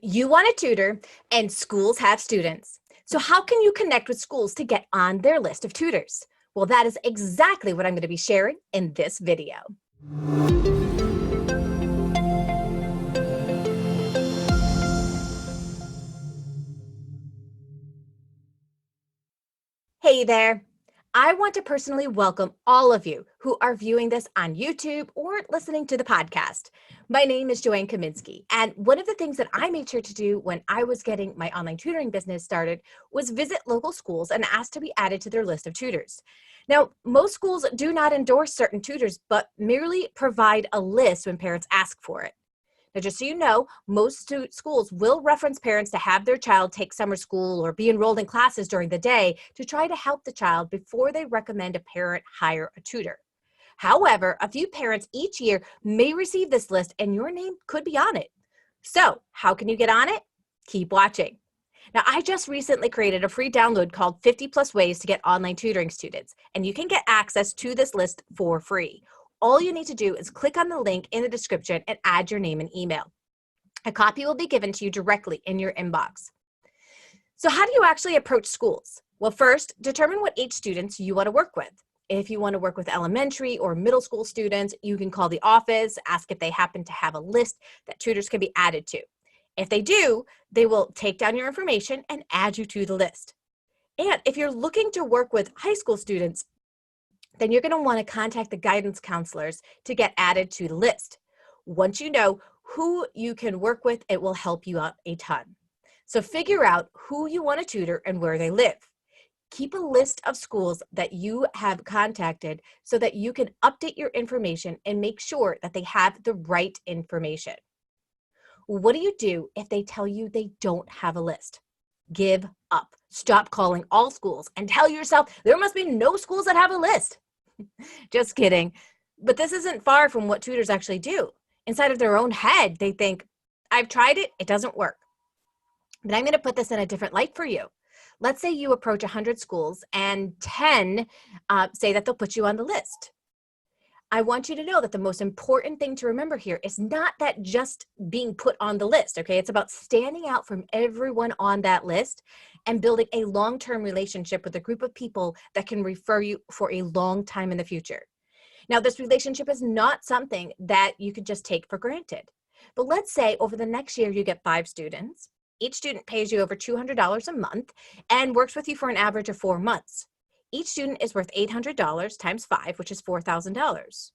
You want a tutor, and schools have students. So, how can you connect with schools to get on their list of tutors? Well, that is exactly what I'm going to be sharing in this video. Hey there. I want to personally welcome all of you who are viewing this on YouTube or listening to the podcast. My name is Joanne Kaminski, and one of the things that I made sure to do when I was getting my online tutoring business started was visit local schools and ask to be added to their list of tutors. Now, most schools do not endorse certain tutors, but merely provide a list when parents ask for it. Now, just so you know, most schools will reference parents to have their child take summer school or be enrolled in classes during the day to try to help the child before they recommend a parent hire a tutor. However, a few parents each year may receive this list and your name could be on it. So, how can you get on it? Keep watching. Now, I just recently created a free download called 50 Plus Ways to Get Online Tutoring Students, and you can get access to this list for free. All you need to do is click on the link in the description and add your name and email. A copy will be given to you directly in your inbox. So how do you actually approach schools? Well, first, determine what age students you want to work with. If you want to work with elementary or middle school students, you can call the office, ask if they happen to have a list that tutors can be added to. If they do, they will take down your information and add you to the list. And if you're looking to work with high school students, then you're going to want to contact the guidance counselors to get added to the list. Once you know who you can work with, it will help you out a ton. So figure out who you want to tutor and where they live. Keep a list of schools that you have contacted so that you can update your information and make sure that they have the right information. What do you do if they tell you they don't have a list? Give up. Stop calling all schools and tell yourself there must be no schools that have a list. Just kidding. But this isn't far from what tutors actually do. Inside of their own head, they think, I've tried it, it doesn't work. But I'm going to put this in a different light for you. Let's say you approach 100 schools and 10 say that they'll put you on the list. I want you to know that the most important thing to remember here is not that just being put on the list, okay? It's about standing out from everyone on that list and building a long-term relationship with a group of people that can refer you for a long time in the future. Now, this relationship is not something that you could just take for granted. But let's say over the next year, you get 5 students. Each student pays you over $200 a month and works with you for an average of 4 months. Each student is worth $800 times 5, which is $4,000.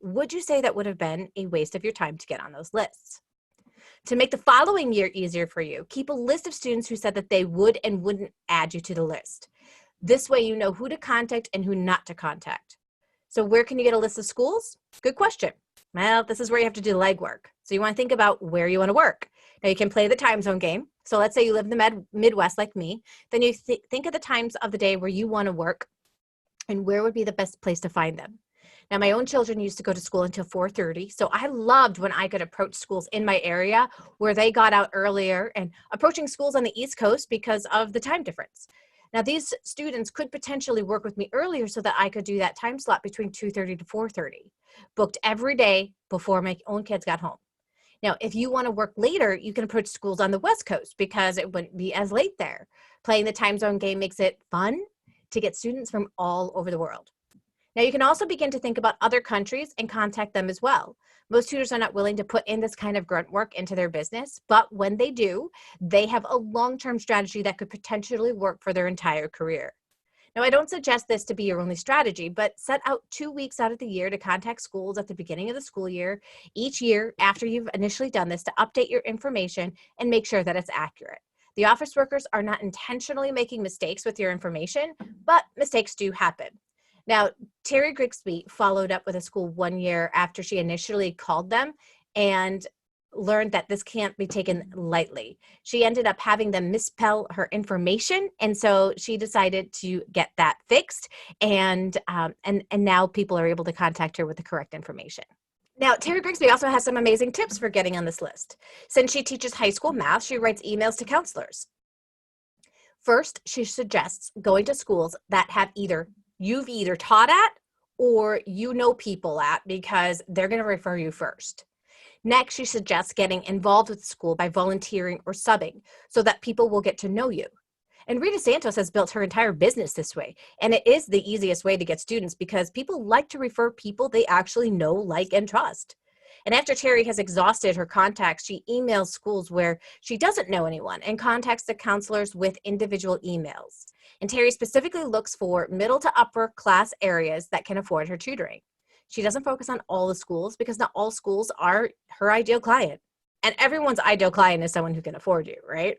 Would you say that would have been a waste of your time to get on those lists? To make the following year easier for you, keep a list of students who said that they would and wouldn't add you to the list. This way you know who to contact and who not to contact. So where can you get a list of schools? Good question. Well, this is where you have to do the legwork. So you want to think about where you want to work. Now you can play the time zone game. So let's say you live in the Midwest like me. Then you think of the times of the day where you want to work and where would be the best place to find them. Now my own children used to go to school until 4:30. So I loved when I could approach schools in my area where they got out earlier and approaching schools on the East Coast because of the time difference. Now these students could potentially work with me earlier so that I could do that time slot between 2:30 to 4:30, booked every day before my own kids got home. Now, if you want to work later, you can approach schools on the West Coast because it wouldn't be as late there. Playing the time zone game makes it fun to get students from all over the world. Now, you can also begin to think about other countries and contact them as well. Most tutors are not willing to put in this kind of grunt work into their business, but when they do, they have a long-term strategy that could potentially work for their entire career. Now, I don't suggest this to be your only strategy, but set out 2 weeks out of the year to contact schools at the beginning of the school year, each year after you've initially done this to update your information and make sure that it's accurate. The office workers are not intentionally making mistakes with your information, but mistakes do happen. Now, Terry Grigsby followed up with a school 1 year after she initially called them and learned that this can't be taken lightly. She ended up having them misspell her information, and so she decided to get that fixed, and now people are able to contact her with the correct information. Now, Terry Grigsby also has some amazing tips for getting on this list. Since she teaches high school math, she writes emails to counselors. First, she suggests going to schools that have you've either taught at or you know people at because they're going to refer you first. Next, she suggests getting involved with school by volunteering or subbing so that people will get to know you. And Rita Santos has built her entire business this way. And it is the easiest way to get students because people like to refer people they actually know, like, and trust. And after Terry has exhausted her contacts, she emails schools where she doesn't know anyone and contacts the counselors with individual emails. And Terry specifically looks for middle to upper class areas that can afford her tutoring. She doesn't focus on all the schools because not all schools are her ideal client. And everyone's ideal client is someone who can afford you, right?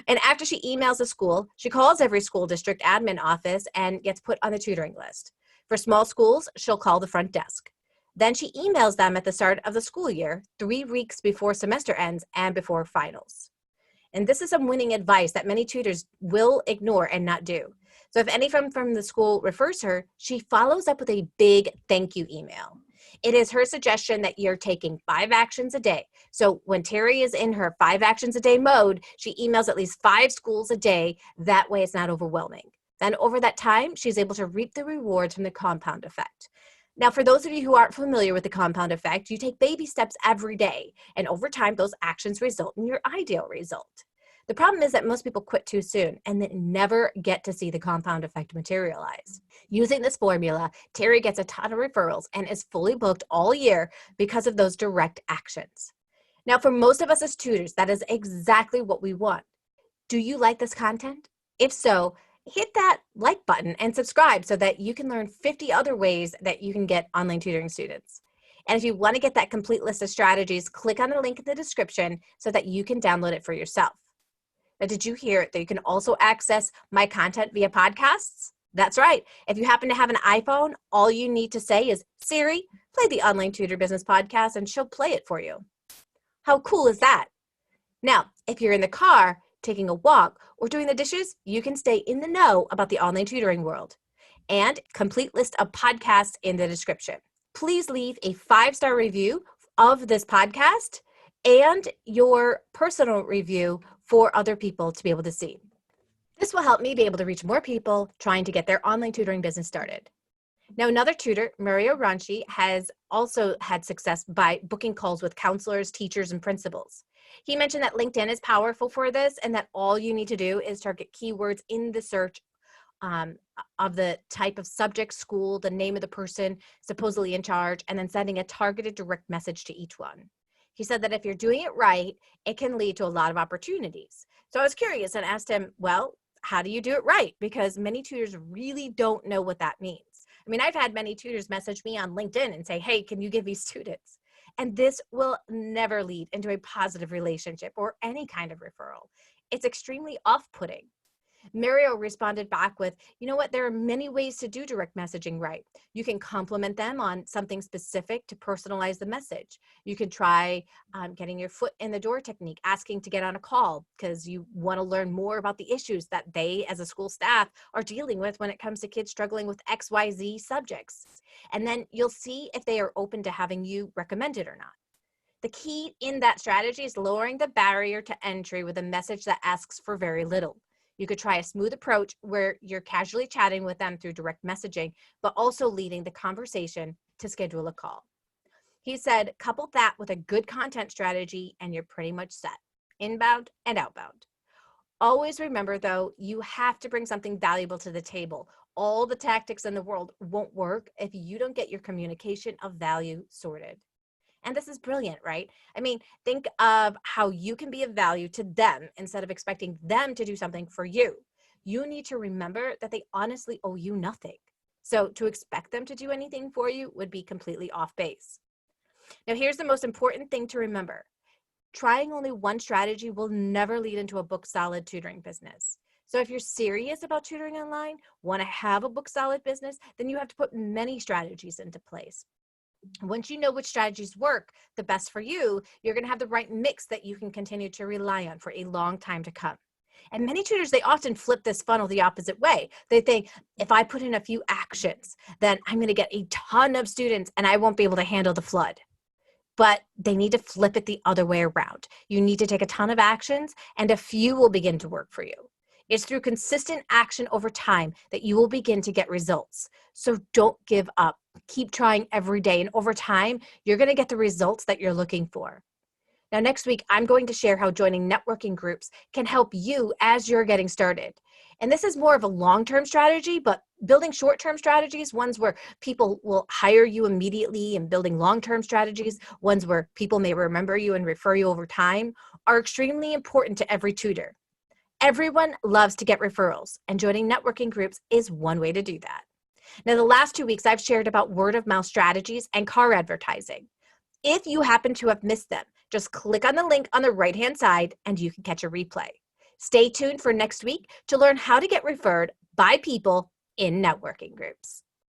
And after she emails the school, she calls every school district admin office and gets put on the tutoring list. For small schools, she'll call the front desk. Then she emails them at the start of the school year, 3 weeks before semester ends and before finals. And this is some winning advice that many tutors will ignore and not do. So if anyone from the school refers her, she follows up with a big thank you email. It is her suggestion that you're taking 5 actions a day. So when Terry is in her 5 actions a day mode, she emails at least 5 schools a day. That way it's not overwhelming. Then over that time, she's able to reap the rewards from the compound effect. Now, for those of you who aren't familiar with the compound effect, you take baby steps every day, and over time, those actions result in your ideal result. The problem is that most people quit too soon and then never get to see the compound effect materialize. Using this formula, Terry gets a ton of referrals and is fully booked all year because of those direct actions. Now, for most of us as tutors, that is exactly what we want. Do you like this content? If so, hit that like button and subscribe so that you can learn 50 other ways that you can get online tutoring students. And if you want to get that complete list of strategies, click on the link in the description so that you can download it for yourself. Now, did you hear that you can also access my content via podcasts? That's right. If you happen to have an iPhone, all you need to say is, Siri, play the Online Tutor Business Podcast, and she'll play it for you. How cool is that? Now, if you're in the car, taking a walk, or doing the dishes, you can stay in the know about the online tutoring world. And complete list of podcasts in the description. Please leave a 5-star review of this podcast and your personal review for other people to be able to see. This will help me be able to reach more people trying to get their online tutoring business started. Now, another tutor, Mario Ranchi, has also had success by booking calls with counselors, teachers, and principals. He mentioned that LinkedIn is powerful for this and that all you need to do is target keywords in the search of the type of subject, school, the name of the person supposedly in charge, and then sending a targeted direct message to each one. He said that if you're doing it right, it can lead to a lot of opportunities. So I was curious and asked him, well, how do you do it right? Because many tutors really don't know what that means. I mean, I've had many tutors message me on LinkedIn and say, hey, can you give me students? And this will never lead into a positive relationship or any kind of referral. It's extremely off-putting. Mario responded back with, you know what, there are many ways to do direct messaging right. You can compliment them on something specific to personalize the message. You can try getting your foot in the door technique, asking to get on a call because you want to learn more about the issues that they as a school staff are dealing with when it comes to kids struggling with XYZ subjects. And then you'll see if they are open to having you recommend it or not. The key in that strategy is lowering the barrier to entry with a message that asks for very little. You could try a smooth approach where you're casually chatting with them through direct messaging, but also leading the conversation to schedule a call. He said, couple that with a good content strategy and you're pretty much set, inbound and outbound. Always remember though, you have to bring something valuable to the table. All the tactics in the world won't work if you don't get your communication of value sorted. And this is brilliant, right? I mean, think of how you can be of value to them instead of expecting them to do something for you. You need to remember that they honestly owe you nothing. So to expect them to do anything for you would be completely off base. Now, here's the most important thing to remember. Trying only one strategy will never lead into a book solid tutoring business. So if you're serious about tutoring online, want to have a book solid business, then you have to put many strategies into place. Once you know which strategies work the best for you, you're going to have the right mix that you can continue to rely on for a long time to come. And many tutors, they often flip this funnel the opposite way. They think, if I put in a few actions, then I'm going to get a ton of students and I won't be able to handle the flood. But they need to flip it the other way around. You need to take a ton of actions and a few will begin to work for you. It's through consistent action over time that you will begin to get results. So don't give up. Keep trying every day, and over time, you're going to get the results that you're looking for. Now, next week, I'm going to share how joining networking groups can help you as you're getting started. And this is more of a long-term strategy, but building short-term strategies, ones where people will hire you immediately, and building long-term strategies, ones where people may remember you and refer you over time, are extremely important to every tutor. Everyone loves to get referrals, and joining networking groups is one way to do that. Now, the last 2 weeks, I've shared about word of mouth strategies and car advertising. If you happen to have missed them, just click on the link on the right-hand side and you can catch a replay. Stay tuned for next week to learn how to get referred by people in networking groups.